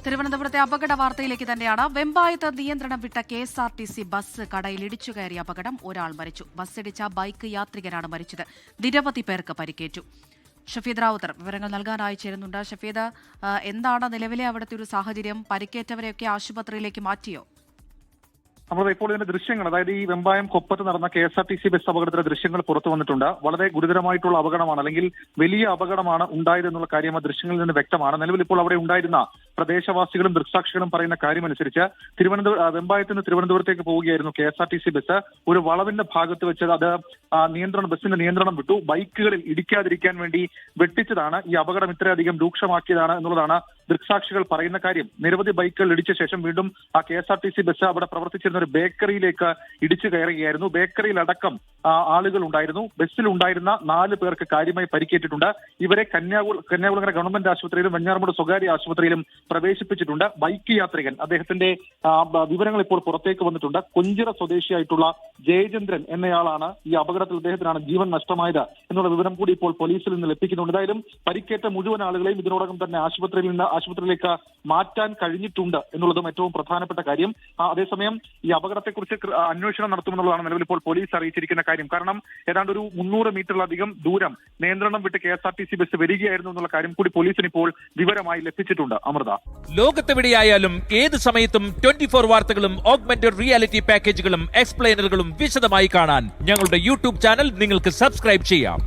തിരുവനന്തപുരത്തെ അപകട വാർത്തയിലേക്ക് തന്നെയാണ്. വെമ്പായത്ത് നിയന്ത്രണം വിട്ട KSRTC ബസ് കടയിൽ ഇടിച്ചു കയറിയ അപകടം. ഒരാൾ മരിച്ചു. ബസ്സിടിച്ച ബൈക്ക് യാത്രികനാണ് മരിച്ചത്. നിരവധി പേർക്ക് പരിക്കേറ്റു. ഷഫീദ് റാവുത്തർ വിവരങ്ങൾ നൽകാനായി ചേരുന്നുണ്ട്. ഷഫീദ്, എന്താണ് നിലവിലെ അവിടുത്തെ ഒരു സാഹചര്യം? പരിക്കേറ്റവരെയൊക്കെ ആശുപത്രിയിലേക്ക് മാറ്റിയോ? നമ്മൾ ഇപ്പോൾ ഇതിന്റെ ദൃശ്യങ്ങൾ, അതായത് ഈ വെമ്പായം കൊപ്പത്ത് നടന്ന KSRTC ബസ് അപകടത്തിലെ ദൃശ്യങ്ങൾ പുറത്തു വന്നിട്ടുണ്ട്. വളരെ ഗുരുതരമായിട്ടുള്ള അപകടമാണ്, അല്ലെങ്കിൽ വലിയ അപകടമാണ് ഉണ്ടായതെന്നുള്ള കാര്യം ആ ദൃശ്യങ്ങളിൽ നിന്ന് വ്യക്തമാണ്. നിലവിൽ ഇപ്പോൾ അവിടെ ഉണ്ടായിരുന്ന പ്രദേശവാസികളും ദൃക്സാക്ഷികളും പറയുന്ന കാര്യമനുസരിച്ച് വെമ്പായത്ത് നിന്ന് തിരുവനന്തപുരത്തേക്ക് പോവുകയായിരുന്നു KSRTC ബസ്. ഒരു വളവിന്റെ ഭാഗത്ത് വെച്ചത് അത് ബസ്സിന്റെ നിയന്ത്രണം വിട്ടു. ബൈക്കുകളിൽ ഇടിക്കാതിരിക്കാൻ വേണ്ടി വെട്ടിച്ചതാണ്. ഈ അപകടം ഇത്രയധികം രൂക്ഷമാക്കിയതാണ് എന്നുള്ളതാണ് ദൃക്സാക്ഷികൾ പറയുന്ന കാര്യം. നിരവധി ബൈക്കുകൾ ഇടിച്ച ശേഷം വീണ്ടും ആ KSRTC ബസ് അവിടെ പ്രവർത്തിച്ചിരുന്ന ഒരു ബേക്കറിയിലേക്ക് ഇടിച്ചു കയറുകയായിരുന്നു. ബേക്കറിയിലടക്കം ആളുകൾ ഉണ്ടായിരുന്നു. ബസ്സിൽ ഉണ്ടായിരുന്ന 4 പേർക്ക് കാര്യമായി പരിക്കേറ്റിട്ടുണ്ട്. ഇവരെ കന്യാകുളങ്ങര ഗവൺമെന്റ് ആശുപത്രിയിലും വെഞ്ഞാറമൂട് സ്വകാര്യ ആശുപത്രിയിലും പ്രവേശിപ്പിച്ചിട്ടുണ്ട്. ബൈക്ക് യാത്രികൻ, അദ്ദേഹത്തിന്റെ വിവരങ്ങൾ ഇപ്പോൾ പുറത്തേക്ക് വന്നിട്ടുണ്ട്. കൊഞ്ചിറ സ്വദേശിയായിട്ടുള്ള ജയചന്ദ്രൻ എന്നയാളാണ് ഈ അപകടത്തിൽ, അദ്ദേഹത്തിനാണ് ജീവൻ നഷ്ടമായത് എന്നുള്ള വിവരം കൂടി ഇപ്പോൾ പോലീസിൽ നിന്ന് ലഭിക്കുന്നുണ്ട്. എന്തായാലും പരിക്കേറ്റ മുഴുവൻ ആളുകളെയും ഇതിനോടകം തന്നെ ആശുപത്രിയിലേക്ക് മാറ്റാൻ കഴിഞ്ഞിട്ടുണ്ട് എന്നുള്ളതും ഏറ്റവും പ്രധാനപ്പെട്ട കാര്യം. അതേസമയം ഈ അപകടത്തെക്കുറിച്ച് അന്വേഷണം നടത്തുമെന്നുള്ളതാണ് നിലവിൽ ഇപ്പോൾ പോലീസ് അറിയിച്ചിരിക്കുന്ന കാര്യം. കാരണം ഏതാണ്ട് ഒരു 300 മീറ്ററിലധികം ദൂരം നിയന്ത്രണം വിട്ട് KSRTC ബസ് വരികയായിരുന്നു എന്നുള്ള കാര്യം കൂടി പോലീസിന് ഇപ്പോൾ വിവരമായി ലഭിച്ചിട്ടുണ്ട്. അമൃത, ലോകത്തെവിടെയായാലും ഏത് സമയത്തും 24 വാർത്തകളും ഓഗ്മെന്റഡ് റിയാലിറ്റി പാക്കേജുകളും എക്സ്പ്ലെയിനറുകളും വിശദമായി കാണാൻ ഞങ്ങളുടെ YouTube ചാനൽ നിങ്ങൾക്ക് സബ്സ്ക്രൈബ് ചെയ്യാം.